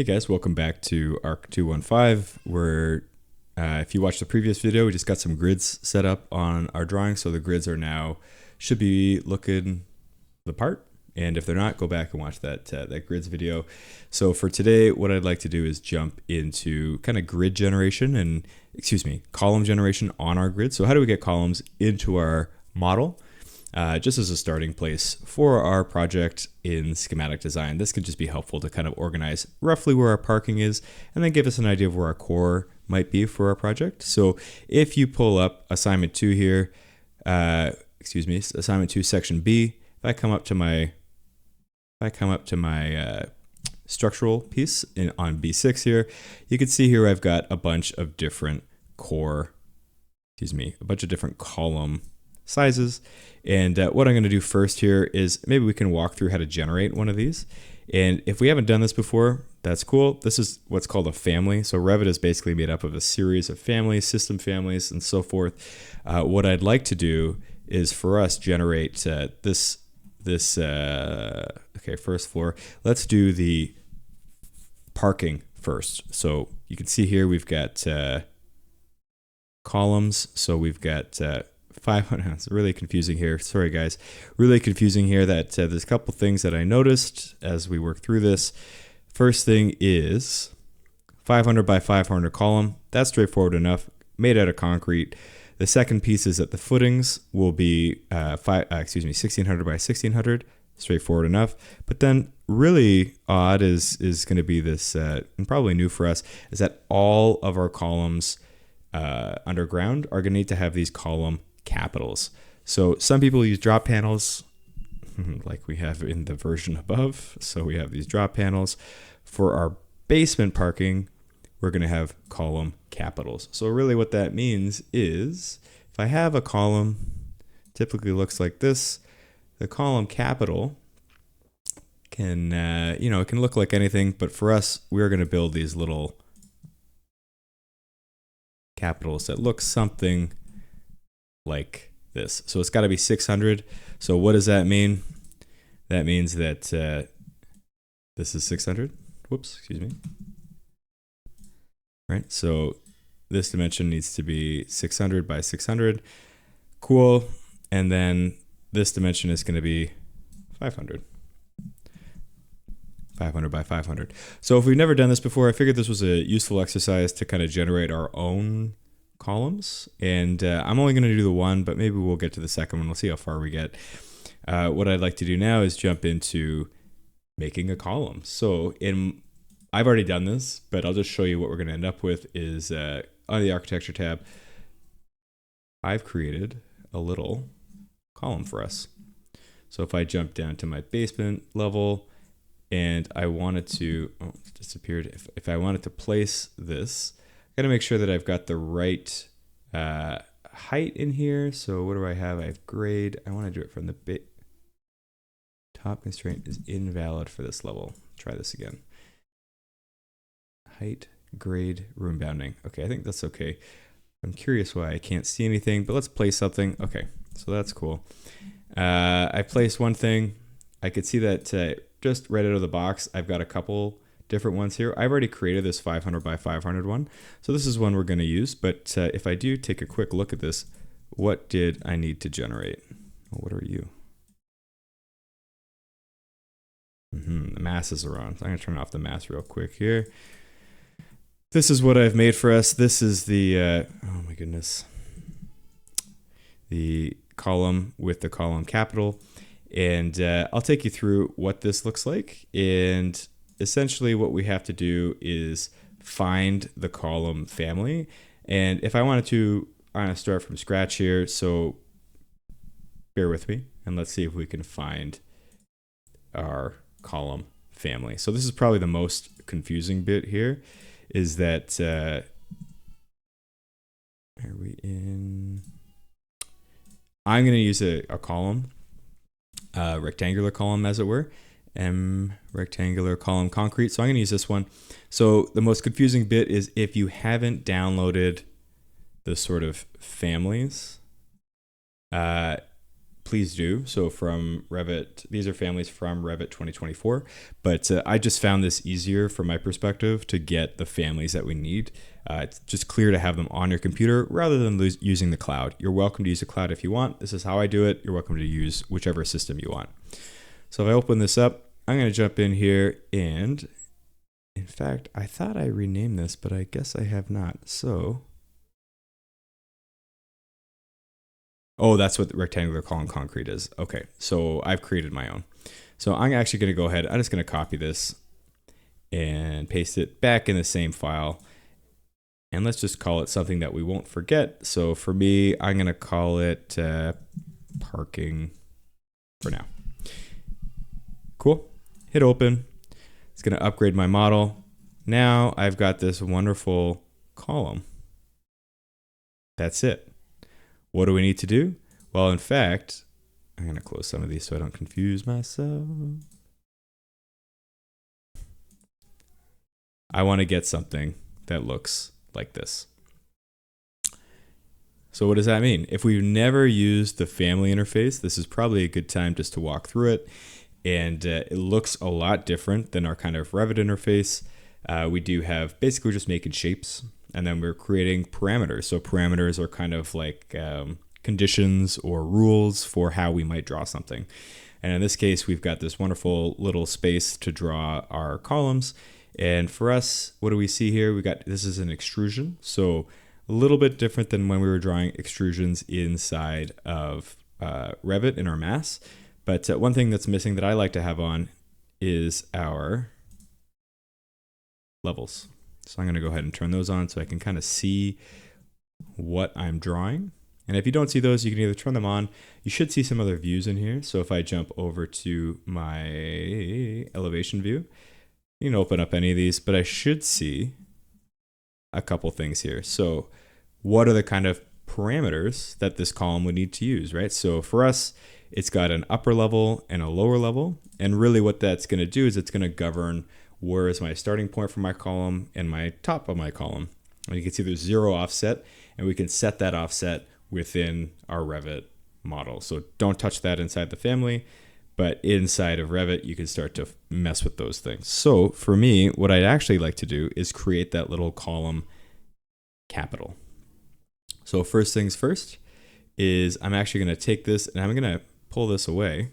Hey guys, welcome back to ARC 215, where if you watched the previous video, we just got some grids set up on our drawing. So the grids are now, should be looking the part. And if they're not, go back and watch that grids video. So for today, what I'd like to do is jump into kind of grid generation and, column generation on our grid. So how do we get columns into our model? Just as a starting place for our project in schematic design. This could just be helpful to kind of organize roughly where our parking is and then give us an idea of where our core might be for our project. So if you pull up assignment 2 here, assignment 2 section B, if I come up to my structural piece on B6 here, you can see here I've got a bunch of different column sizes. And what I'm going to do first here is maybe we can walk through how to generate one of these. And if we haven't done this before, that's cool. This is what's called a family. So Revit is basically made up of a series of families, system families, and so forth. What I'd like to do is for us generate first floor. Let's do the parking first. So you can see here we've got columns. So we've got 500. It's really confusing here. Sorry, guys. Really confusing here that there's a couple things that I noticed as we work through this. First thing is 500 by 500 column. That's straightforward enough. Made out of concrete. The second piece is that the footings will be 1600 by 1600. Straightforward enough. But then really odd is going to be this, and probably new for us, is that all of our columns underground are going to need to have these column capitals. So some people use drop panels like we have in the version above. So we have these drop panels. For our basement parking, we're going to have column capitals. So really what that means is if I have a column, typically looks like this, the column capital can, it can look like anything, but for us, we're going to build these little capitals that look something like this. So it's got to be 600. So what does that mean? That means that this is 600. Whoops, excuse me. Right. So this dimension needs to be 600 by 600. Cool. And then this dimension is going to be 500. 500 by 500. So if we've never done this before, I figured this was a useful exercise to kind of generate our own columns. And I'm only going to do the one, but maybe we'll get to the second one. We'll see how far we get. What I'd like to do now is jump into making a column. So I've already done this, but I'll just show you what we're going to end up with is on the architecture tab, I've created a little column for us. So if I jump down to my basement level and I wanted to, it disappeared. If I wanted to place this, I gotta make sure that I've got the right height in here. So what do I have? I have grade. I want to do it from the top constraint is invalid for this level. Try this again. Height, grade, room bounding. Okay, I think that's okay. I'm curious why I can't see anything, but let's place something. Okay, so that's cool. I placed one thing. I could see that just right out of the box, I've got a couple different ones here. I've already created this 500 by 500 one. So this is one we're going to use. But if I do take a quick look at this, what did I need to generate? What are you? The masses are on. So I'm going to turn off the mass real quick here. This is what I've made for us. This is the, oh my goodness, the column with the column capital. And I'll take you through what this looks like. And essentially what we have to do is find the column family. And if I wanted to, I'm going to start from scratch here. So bear with me and let's see if we can find our column family. So this is probably the most confusing bit here is that, are we in? I'm going to use a column, rectangular column as it were. Rectangular column concrete. So I'm going to use this one. So the most confusing bit is if you haven't downloaded the sort of families, please do. So from Revit, these are families from Revit 2024, but I just found this easier from my perspective to get the families that we need. It's just clear to have them on your computer rather than using the cloud. You're welcome to use the cloud if you want. This is how I do it. You're welcome to use whichever system you want. So if I open this up, I'm going to jump in here, and in fact, I thought I renamed this, but I guess I have not. So, oh, that's what the rectangular column concrete is. Okay, so I've created my own. So I'm actually going to go ahead. I'm just going to copy this and paste it back in the same file. And let's just call it something that we won't forget. So for me, I'm going to call it parking for now. Cool. Hit open. It's going to upgrade my model. Now I've got this wonderful column. That's it. What do we need to do? Well, in fact, I'm going to close some of these so I don't confuse myself. I want to get something that looks like this. So what does that mean? If we've never used the family interface, this is probably a good time just to walk through it. And it looks a lot different than our kind of Revit interface. We do have basically just making shapes, and then we're creating parameters. So parameters are kind of like conditions or rules for how we might draw something. And in this case, we've got this wonderful little space to draw our columns. And for us, what do we see here? We got, this is an extrusion. So a little bit different than when we were drawing extrusions inside of Revit in our mass. But one thing that's missing that I like to have on is our levels. So I'm going to go ahead and turn those on so I can kind of see what I'm drawing. And if you don't see those, you can either turn them on. You should see some other views in here. So if I jump over to my elevation view, you can open up any of these, but I should see a couple things here. So what are the kind of parameters that this column would need to use, right? So for us, it's got an upper level and a lower level. And really what that's going to do is it's going to govern where is my starting point for my column and my top of my column. And you can see there's 0 offset, and we can set that offset within our Revit model. So don't touch that inside the family, but inside of Revit, you can start to mess with those things. So for me, what I'd actually like to do is create that little column capital. So first things first is I'm actually going to take this and I'm going to pull this away.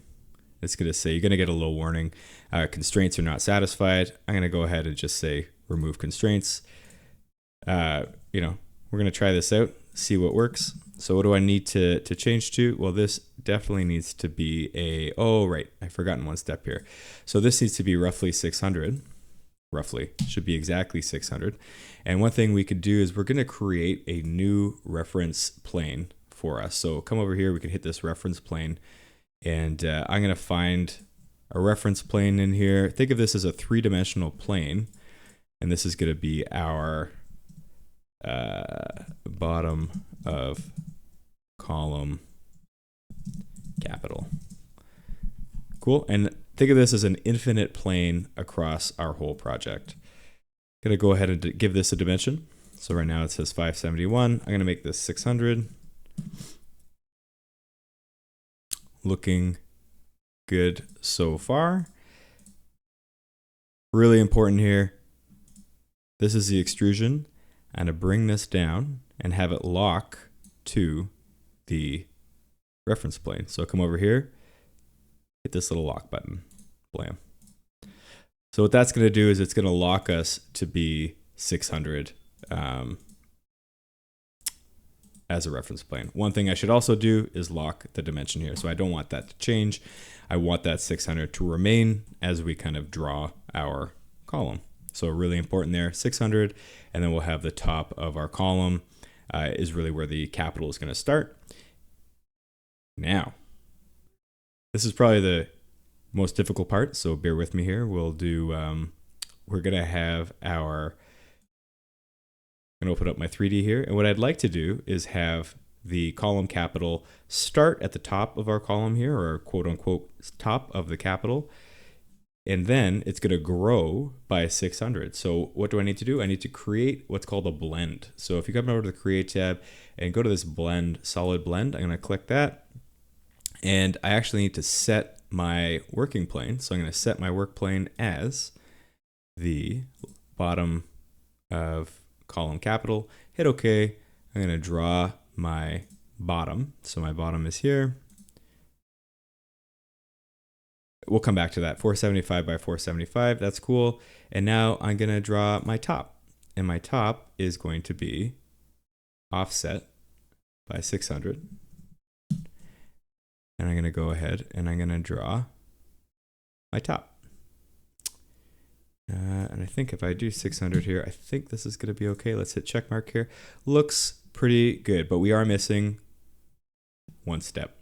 It's going to say, you're going to get a little warning. Constraints are not satisfied. I'm going to go ahead and just say remove constraints. We're going to try this out, see what works. So what do I need to change to? Well, this definitely needs to be I've forgotten one step here. So this needs to be roughly 600. Roughly, should be exactly 600. And one thing we could do is we're going to create a new reference plane for us. So come over here, we can hit this reference plane, and I'm going to find a reference plane in here. Think of this as a 3-dimensional plane, and this is going to be our bottom of column capital. Cool. And think of this as an infinite plane across our whole project. I'm going to go ahead and give this a dimension. So right now it says 571. I'm going to make this 600. Looking good so far. Really important here. This is the extrusion. I'm going to bring this down and have it lock to the reference plane. So come over here, hit this little lock button, blam. So what that's going to do is it's going to lock us to be 600 as a reference plane. One thing I should also do is lock the dimension here. So I don't want that to change. I want that 600 to remain as we kind of draw our column. So really important there, 600, and then we'll have the top of our column is really where the capital is going to start. Now, this is probably the most difficult part, so bear with me here. We'll do, we're going to have our, I'm going to open up my 3D here, and what I'd like to do is have the column capital start at the top of our column here, or quote unquote top of the capital, and then it's going to grow by 600. So what do I need to do? I need to create what's called a blend. So if you come over to the Create tab and go to this blend, solid blend, I'm going to click that. And I actually need to set my working plane. So I'm going to set my work plane as the bottom of column capital, hit OK. I'm going to draw my bottom. So my bottom is here. We'll come back to that. 475 by 475. That's cool. And now I'm going to draw my top. And my top is going to be offset by 600. And I'm going to go ahead and I'm going to draw my top. And I think if I do 600 here, I think this is going to be okay. Let's hit check mark here. Looks pretty good, but we are missing one step.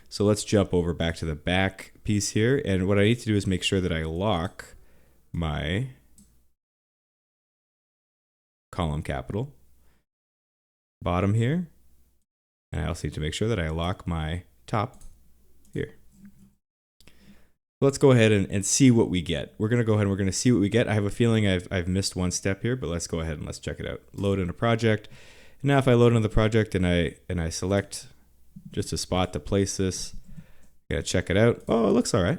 So let's jump over back to the back piece here. And what I need to do is make sure that I lock my column capital bottom here. And I also need to make sure that I lock my top here. Let's go ahead and see what we get. We're going to go ahead and we're going to see what we get. I have a feeling I've missed one step here, but let's go ahead and let's check it out. Load in a project. And now if I load into the project and I select just a spot to place this, I gotta check it out. Oh, it looks all right.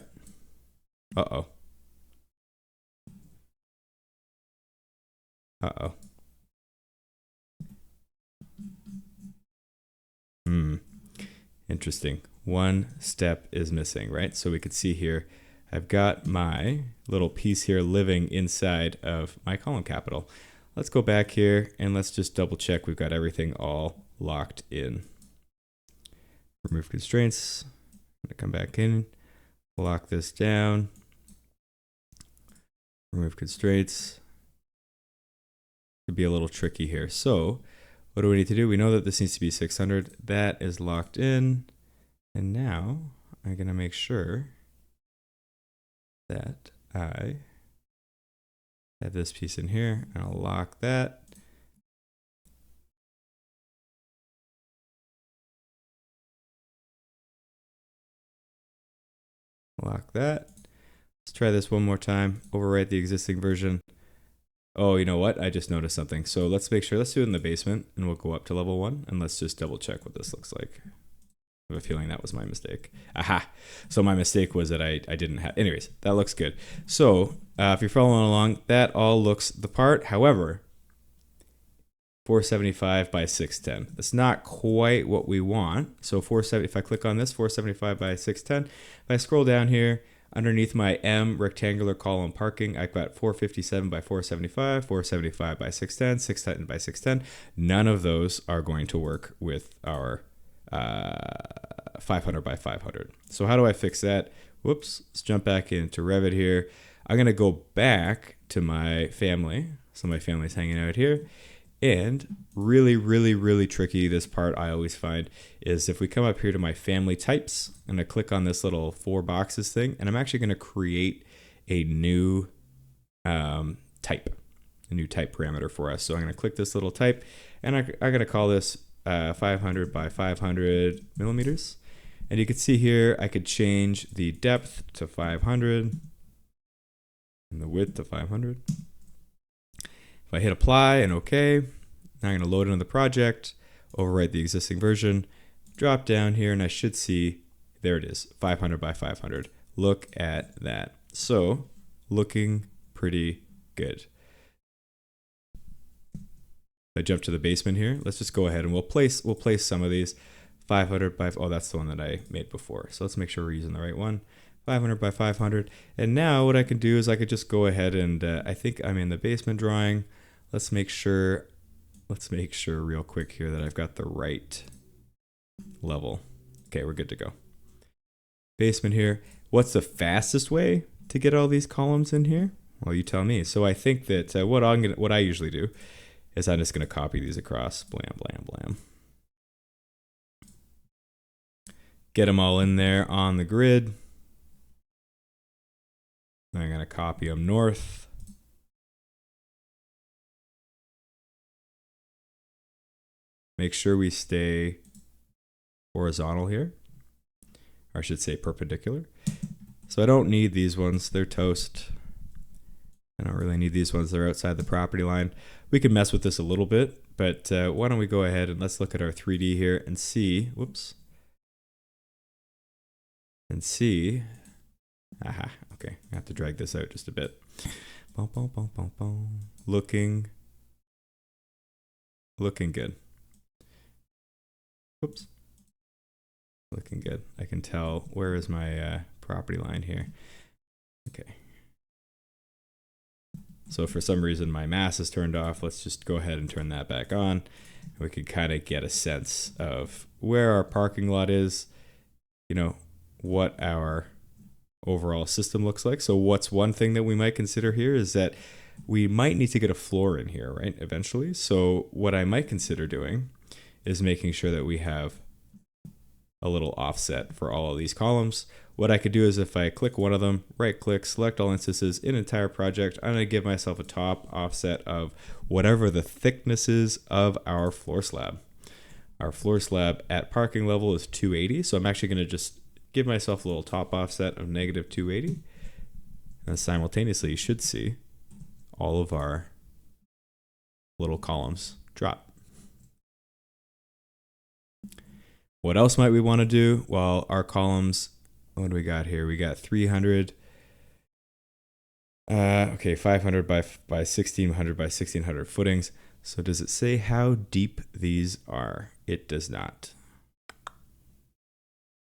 Uh-oh. Uh-oh. Interesting. One step is missing, right? So we could see here, I've got my little piece here living inside of my column capital. Let's go back here and let's just double check we've got everything all locked in. Remove constraints. I'm gonna come back in, lock this down, remove constraints. Could be a little tricky here. So what do we need to do? We know that this needs to be 600. That is locked in. And now I'm going to make sure that I have this piece in here, and I'll lock that. Lock that. Let's try this one more time. Overwrite the existing version. Oh, you know what? I just noticed something. So let's make sure, let's do it in the basement, and we'll go up to level 1, and let's just double check what this looks like. I have a feeling that was my mistake. Aha. So my mistake was that I didn't have, anyways, that looks good. So if you're following along, that all looks the part. However, 475 by 610. That's not quite what we want. So 470, if I click on this, 475 by 610, if I scroll down here, underneath my M rectangular column parking, I've got 457 by 475, 475 by 610, 610 by 610. None of those are going to work with our 500 by 500. So how do I fix that? Whoops, let's jump back into Revit here. I'm going to go back to my family. So my family's hanging out here. And really tricky, this part I always find, is if we come up here to my family types, and I click on this little 4 boxes thing, and I'm actually going to create a new type parameter for us. So I'm going to click this little type, and I'm going to call this 500 by 500 millimeters. And you can see here, I could change the depth to 500 and the width to 500. If I hit apply and OK, now I'm going to load into the project, overwrite the existing version, drop down here, and I should see, there it is, 500 by 500. Look at that. So looking pretty good. I jump to the basement here. Let's just go ahead and we'll place some of these. 500 by, oh, that's the one that I made before. So let's make sure we're using the right one. 500 by 500. And now what I can do is I could just go ahead and I think I'm in the basement drawing. Let's make sure real quick here that I've got the right level. Okay, we're good to go. Basement here. What's the fastest way to get all these columns in here? Well, you tell me. So I think that what I usually do is I'm just going to copy these across. Blam, blam, blam. Get them all in there on the grid. Then I'm going to copy them north. Make sure we stay horizontal here. Or I should say perpendicular. So I don't need these ones. They're toast. I don't really need these ones. They're outside the property line. We can mess with this a little bit, but why don't we go ahead and let's look at our 3D here and see, whoops. and see. Aha, okay, I have to drag this out just a bit. Boom, boom, boom, boom, boom. Looking good. Oops. Looking good. I can tell, where is my property line here? Okay. So for some reason my mask is turned off. Let's just go ahead and turn that back on. We can kind of get a sense of where our parking lot is, you know, what our overall system looks like. So what's one thing that we might consider here is that we might need to get a floor in here, right, eventually. So what I might consider doing is making sure that we have a little offset for all of these columns. What I could do is if I click one of them, right click, select all instances in entire project, I'm going to give myself a top offset of whatever the thickness is of our floor slab. Our floor slab at parking level is 280. So I'm actually going to just give myself a little top offset of negative 280. And simultaneously, you should see all of our little columns drop. What else might we want to do? Well, our columns, what do we got here? We got 300. Okay, 500 by 1600 by 1600 footings. So does it say how deep these are? It does not.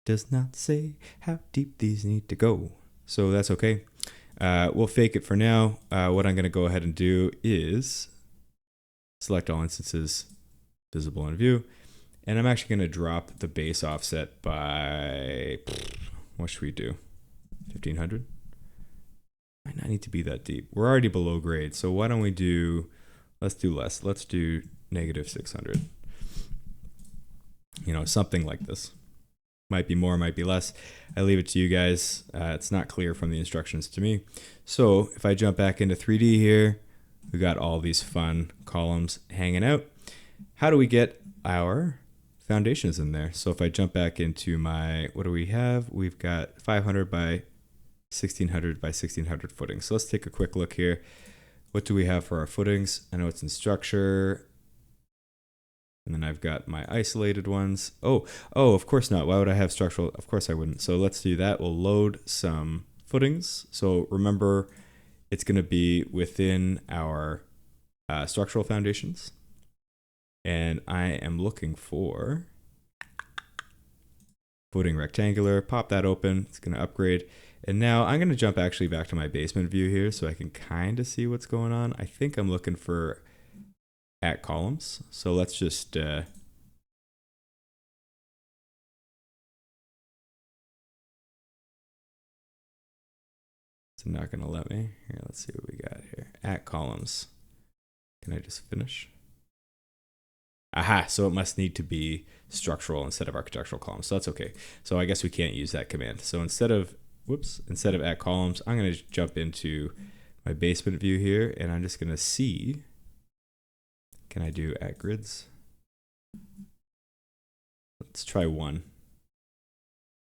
Does not say how deep these need to go. So that's okay. We'll fake it for now. What I'm going to go ahead and do is select all instances visible in view. And I'm actually going to drop the base offset by, what should we do? 1500? Might not need to be that deep. We're already below grade. So why don't we do, let's do less. Let's do negative 600. You know, something like this. Might be more, might be less. I leave it to you guys. It's not clear from the instructions to me. So if I jump back into 3D here, we got all these fun columns hanging out. How do we get our foundations in there? So if I jump back into my, what do we have? We've got 500 by 1600 by 1600 footings. So let's take a quick look here. What do we have for our footings? I know it's in structure. And then I've got my isolated ones. Oh, of course not. Why would I have structural? Of course I wouldn't. So let's do that. We'll load some footings. So remember, it's going to be within our structural foundations. And I am looking for footing rectangular. Pop that open. It's going to upgrade. And now I'm going to jump actually back to my basement view here so I can kind of see what's going on. I think I'm looking for at columns. So let's just it's not going to let me. Here, let's see what we got here. At columns. Can I just finish? Aha, so it must need to be structural instead of architectural columns. So that's okay. So I guess we can't use that command. So instead of at columns, I'm going to jump into my basement view here and I'm just going to see, can I do at grids? Let's try one.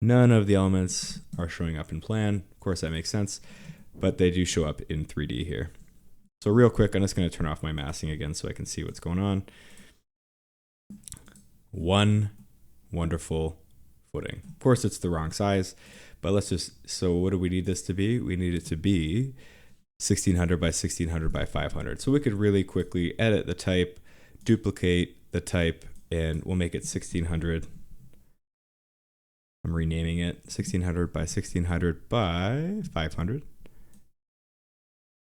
None of the elements are showing up in plan. Of course, that makes sense, but they do show up in 3D here. So real quick, I'm just going to turn off my masking again so I can see what's going on. One wonderful footing. Of course, it's the wrong size, but let's just, so what do we need this to be? We need it to be 1600 by 1600 by 500. So we could really quickly edit the type, duplicate the type, and we'll make it 1600. I'm renaming it 1600 by 1600 by 500.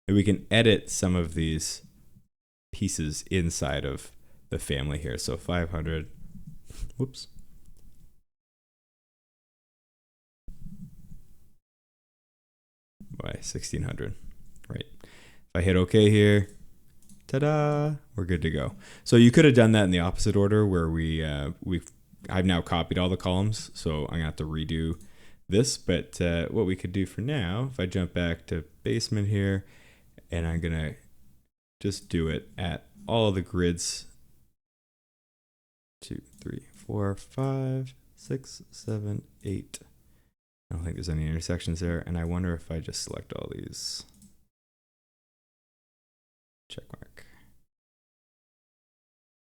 And we can edit some of these pieces inside of the family here. So 500, whoops. By 1600, right? If I hit OK here, ta-da, we're good to go. So you could have done that in the opposite order where I've now copied all the columns, so I'm gonna have to redo this. But what we could do for now, if I jump back to basement here, and I'm gonna just do it at all of the grids. 2, 3, 4, 5, 6, 7, 8. I don't think there's any intersections there, and I wonder if I just select all these. Check mark.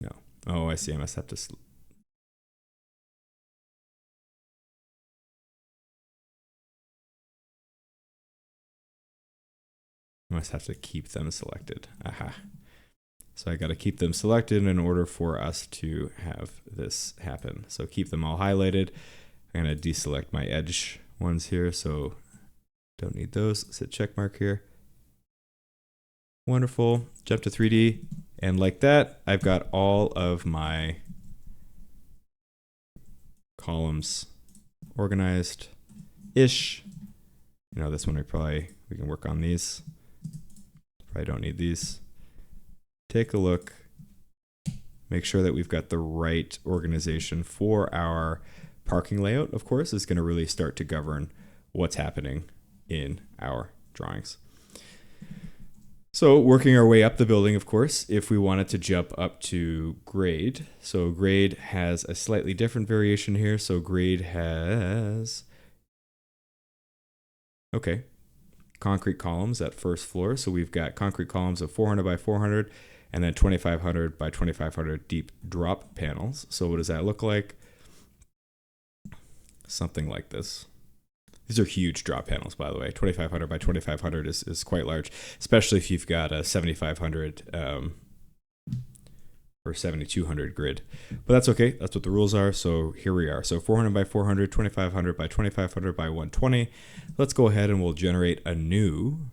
No. Oh, I see. I must have to. I must have to keep them selected. Aha. So I got to keep them selected in order for us to have this happen. So keep them all highlighted. I'm going to deselect my edge ones here. So don't need those. Let's hit check mark here. Wonderful. Jump to 3D. And like that, I've got all of my columns organized-ish. You know, this one we can work on these. Probably don't need these. Take a look. Make sure that we've got the right organization for our parking layout, of course, is going to really start to govern what's happening in our drawings. So working our way up the building, of course, if we wanted to jump up to grade. So grade has a slightly different variation here. So grade has, okay, concrete columns at first floor. So we've got concrete columns of 400 by 400 and then 2500 by 2500 deep drop panels. So what does that look like? Something like this. These are huge drop panels, by the way. 2500 by 2500 is quite large, especially if you've got a 7500 or 7200 grid. But that's okay. That's what the rules are. So here we are. So 400 by 400, 2500 by 2500 by 120. Let's go ahead and we'll generate a new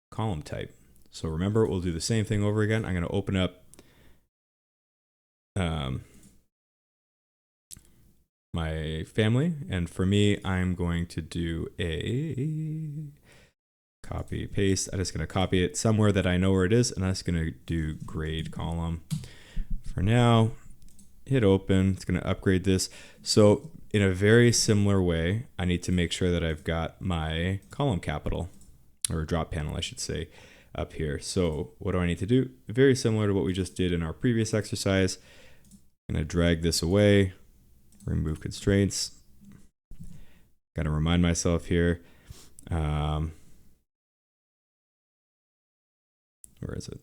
column type. So remember, we'll do the same thing over again. I'm going to open up my family, and for me, I'm going to do a copy paste. I'm just going to copy it somewhere that I know where it is, and I'm just going to do grade column. For now, hit open. It's going to upgrade this. So in a very similar way, I need to make sure that I've got my column capital, or drop panel, I should say, up here. So what do I need to do? Very similar to what we just did in our previous exercise. I'm going to drag this away. Remove constraints. Got to remind myself here. Where is it?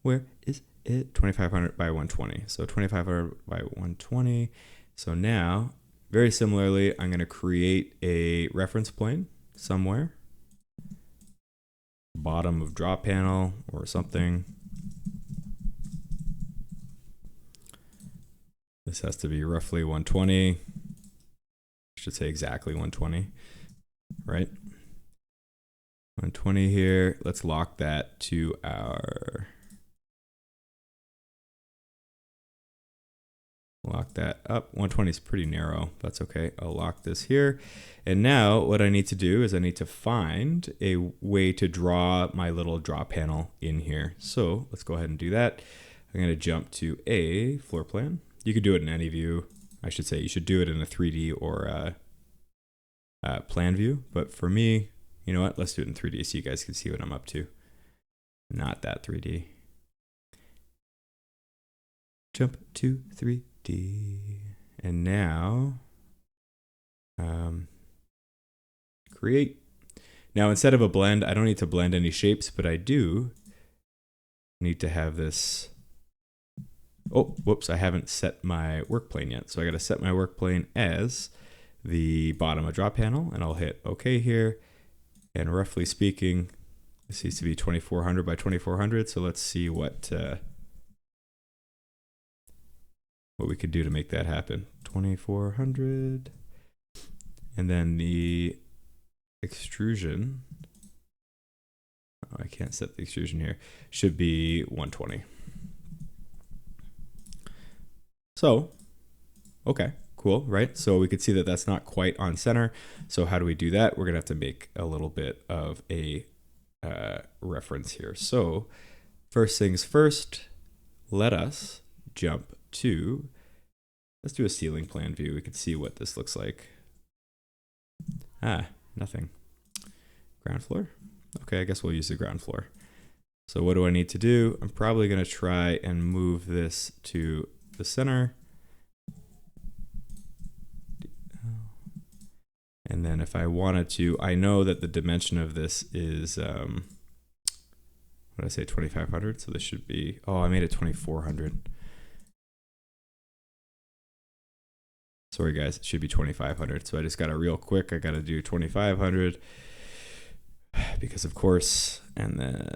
Where is it? 2500 by 120. So 2500 by 120. So now, very similarly, I'm going to create a reference plane somewhere. Bottom of drop panel or something. This has to be roughly 120. I should say exactly 120, right? 120 here. Let's lock that to our, lock that up. 120 is pretty narrow. That's okay. I'll lock this here. And now what I need to do is I need to find a way to draw my little drop panel in here. So let's go ahead and do that. I'm going to jump to a floor plan. You could do it in any view. I should say you should do it in a 3D or a plan view. But for me, you know what? Let's do it in 3D so you guys can see what I'm up to. Not that 3D. Jump to 3D. And now, create. Now, instead of a blend, I don't need to blend any shapes, but I do need to have this. Oh, whoops, I haven't set my work plane yet. So I got to set my work plane as the bottom of drop panel, and I'll hit OK here. And roughly speaking, this needs to be 2400 by 2400. So let's see what we could do to make that happen. 2400. And then the extrusion, oh, I can't set the extrusion here, should be 120. So, okay, cool, right? So we could see that that's not quite on center. So how do we do that? We're gonna have to make a little bit of a reference here. So first things first, let us jump to, let's do a ceiling plan view. We can see what this looks like. Ah, nothing. Ground floor? Okay, I guess we'll use the ground floor. So what do I need to do? I'm probably gonna try and move this to the center. And then if I wanted to, I know that the dimension of this is, what did I say, 2500? So this should be, oh, I made it 2400. Sorry guys, it should be 2500. So I just got to real quick, I got to do 2500. because of course, and then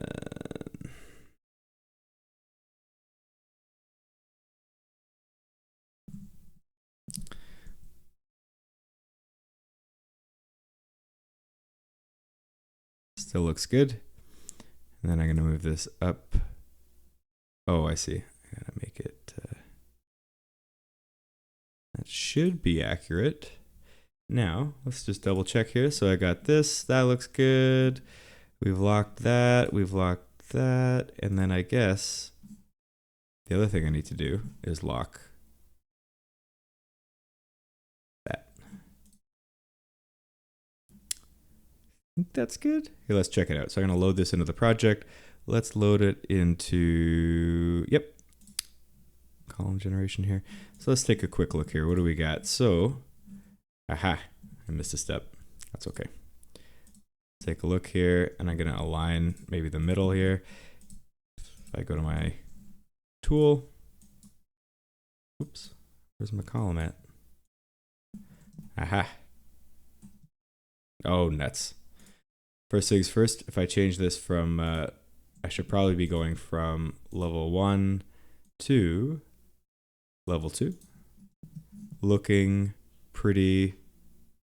still looks good. And then I'm going to move this up. Oh, I see. I gotta make it, that should be accurate. Now, let's just double check here. So I got this, that looks good. We've locked that, and then I guess the other thing I need to do is lock that. I think that's good. Okay, let's check it out. So I'm gonna load this into the project. Let's load it into, yep, column generation here. So let's take a quick look here. What do we got? So, aha, I missed a step. That's okay. Take a look here, and I'm gonna align maybe the middle here. If I go to my tool, oops, where's my column at? Aha. Oh, nuts. First things first, if I change this from, I should probably be going from level 1 to level 2. Looking pretty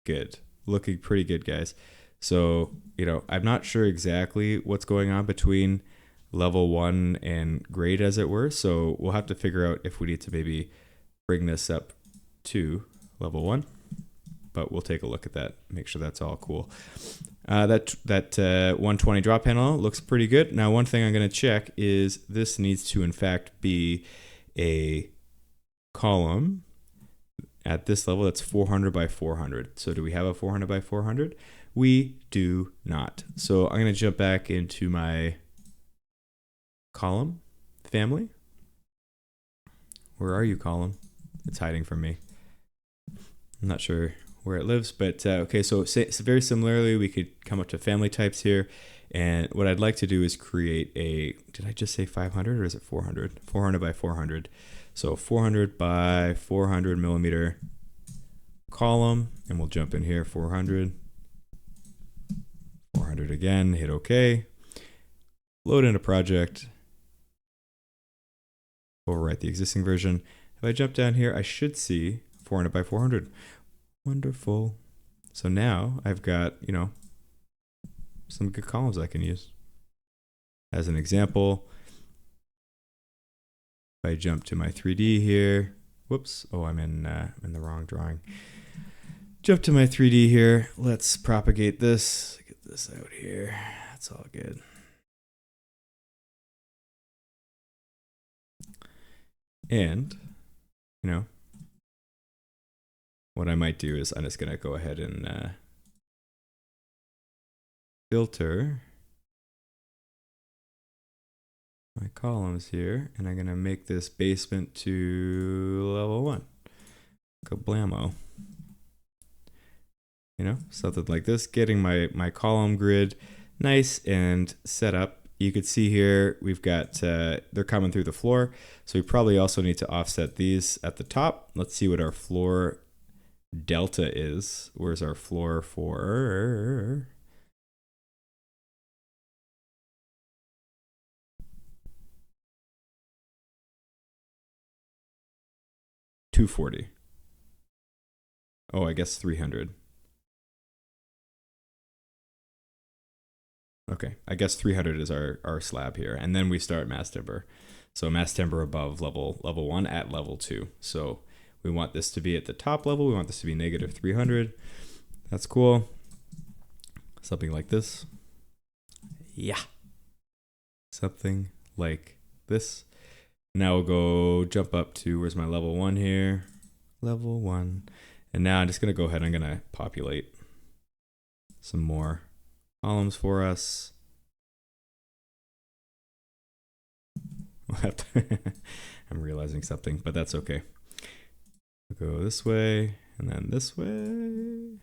good. Looking pretty good, guys. So, you know, I'm not sure exactly what's going on between level 1 and grade, as it were. So we'll have to figure out if we need to maybe bring this up to level 1. But we'll take a look at that, make sure that's all cool. That 120 drop panel looks pretty good. Now, one thing I'm going to check is this needs to, in fact, be a column at this level that's 400 by 400. So do we have a 400 by 400? We do not. So I'm going to jump back into my column family. Where are you, column? It's hiding from me. I'm not sure where it lives, but okay, so very similarly, we could come up to family types here. And what I'd like to do is create a, did I just say 500 or is it 400? 400 by 400. So 400 by 400 millimeter column, and we'll jump in here, 400. 400 again, hit OK. Load in a project. Overwrite the existing version. If I jump down here, I should see 400 by 400. Wonderful. So now I've got, you know, some good columns I can use. As an example, if I jump to my 3D here, whoops, oh, I'm in the wrong drawing. Jump to my 3D here. Let's propagate this. Get this out here. That's all good. And, you know, what I might do is I'm just going to go ahead and filter my columns here, and I'm going to make this basement to level 1. Kablamo. You know, something like this, getting my column grid nice and set up. You could see here we've got, they're coming through the floor. So we probably also need to offset these at the top. Let's see what our floor delta is. Where's our floor for? $240. Oh, I guess 300. Okay, I guess 300 is our slab here, and then we start mass timber. So mass timber above level 1 at level 2. So we want this to be at the top level. We want this to be negative 300. That's cool. Something like this. Yeah. Something like this. Now we'll go jump up to, where's my level 1 here? Level 1. And now I'm just going to go ahead and I'm going to populate some more columns for us. I'm realizing something, but that's okay. We'll go this way and then this way.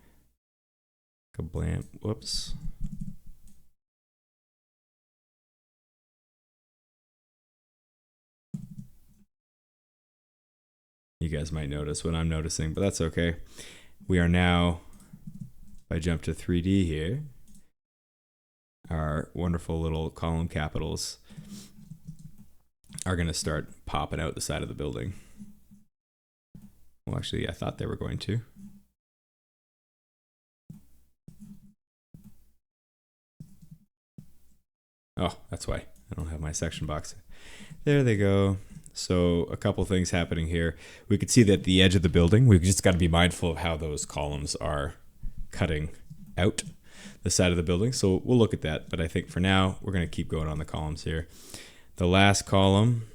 Kablam. Whoops. You guys might notice what I'm noticing, but that's okay. We are now, if I jump to 3D here, our wonderful little column capitals are going to start popping out the side of the building. Well, actually, I thought they were going to. Oh, that's why I don't have my section box. There they go. So a couple things happening here. We could see that the edge of the building, we've just got to be mindful of how those columns are cutting out the side of the building. So we'll look at that. But I think for now, we're going to keep going on the columns here. The last column,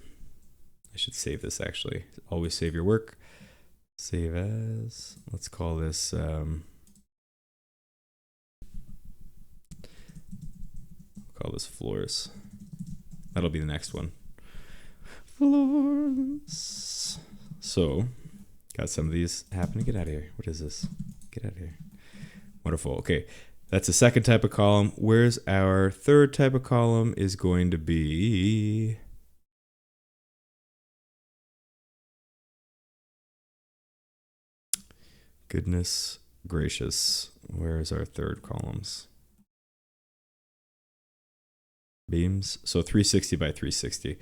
I should save this actually. Always save your work. Save as, let's call this, floors. That'll be the next one. Floors. So, got some of these happening. Get out of here. What is this? Get out of here. Wonderful. Okay, that's the second type of column. Where's our third type of column is going to be... Goodness gracious. Where's our third columns? Beams. So 360 by 360.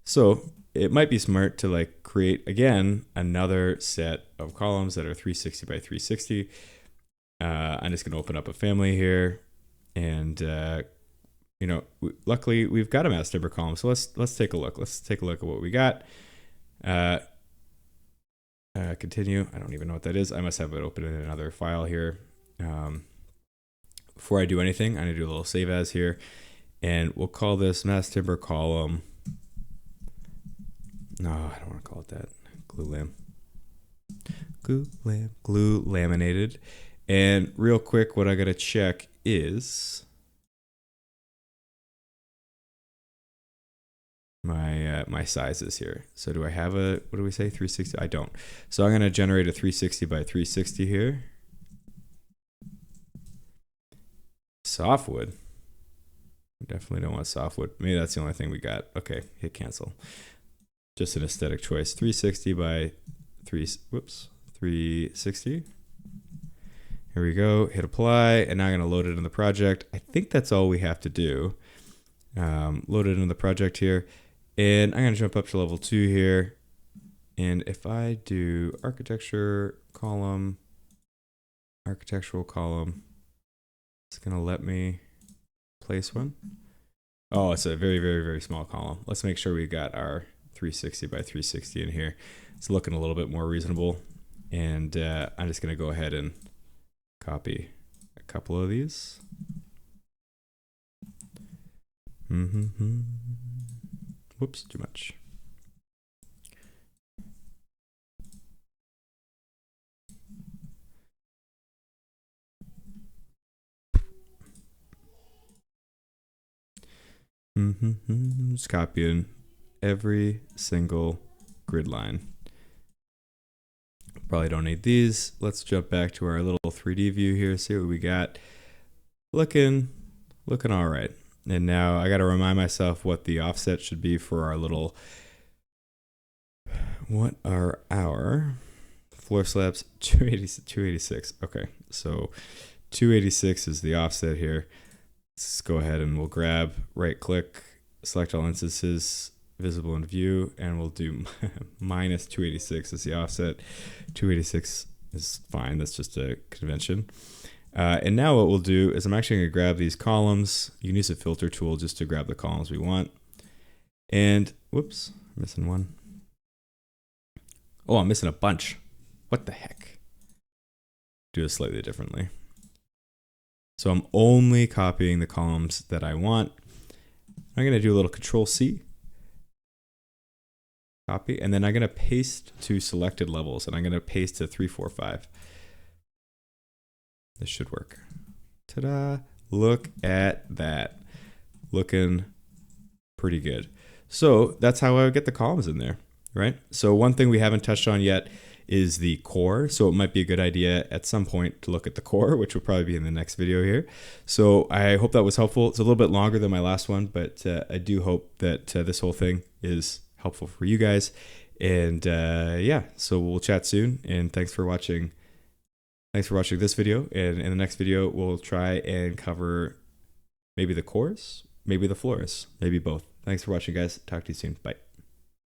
So it might be smart to like create again another set of columns that are 360 by 360. I'm just going to open up a family here, and you know, luckily we've got a mass timber column. So let's take a look. Let's take a look at what we got. Continue. I don't even know what that is. I must have it open in another file here. Before I do anything, I'm going to do a little save as here. And we'll call this mass timber column. No, I don't want to call it that. Glue laminated. And real quick, what I got to check is my sizes here. So do I have a, what do we say, 360? I don't. So I'm going to generate a 360 by 360 here. Softwood. Definitely don't want softwood. Maybe that's the only thing we got. Okay, hit cancel. Just an aesthetic choice. 360 by 360. Here we go. Hit apply, and now I'm going to load it in the project. I think that's all we have to do. Load it in the project here, and I'm going to jump up to level 2 here. And if I do architectural column, it's going to let me place one. Oh, it's a very, very, very small column. Let's make sure we got our 360 by 360 in here. It's looking a little bit more reasonable. And I'm just going to go ahead and copy a couple of these. Whoops, too much. Just copying every single grid line. Probably don't need these. Let's jump back to our little 3D view here, see what we got. Looking all right. And now I got to remind myself what the offset should be for our little, what are our floor slabs? 286. Okay, so 286 is the offset here. Let's go ahead and we'll grab, right click, select all instances, visible in view, and we'll do minus 286 as the offset. 286 is fine, that's just a convention. And now what we'll do is I'm actually going to grab these columns. You can use a filter tool just to grab the columns we want. And, whoops, I'm missing one. Oh, I'm missing a bunch. What the heck? Do it slightly differently. So I'm only copying the columns that I want. I'm going to do a little Control C. Copy. And then I'm going to paste to selected levels. And I'm going to paste to 3, 4, 5. This should work. Ta-da. Look at that. Looking pretty good. So that's how I would get the columns in there, right? So one thing we haven't touched on yet is the core. So it might be a good idea at some point to look at the core, which will probably be in the next video here. So I hope that was helpful. It's a little bit longer than my last one, but I do hope that this whole thing is helpful for you guys. And yeah, so we'll chat soon. And thanks for watching. Thanks for watching this video. And in the next video, we'll try and cover Maybe the chorus, maybe the floors, maybe both. Thanks for watching, guys. Talk to you soon. Bye.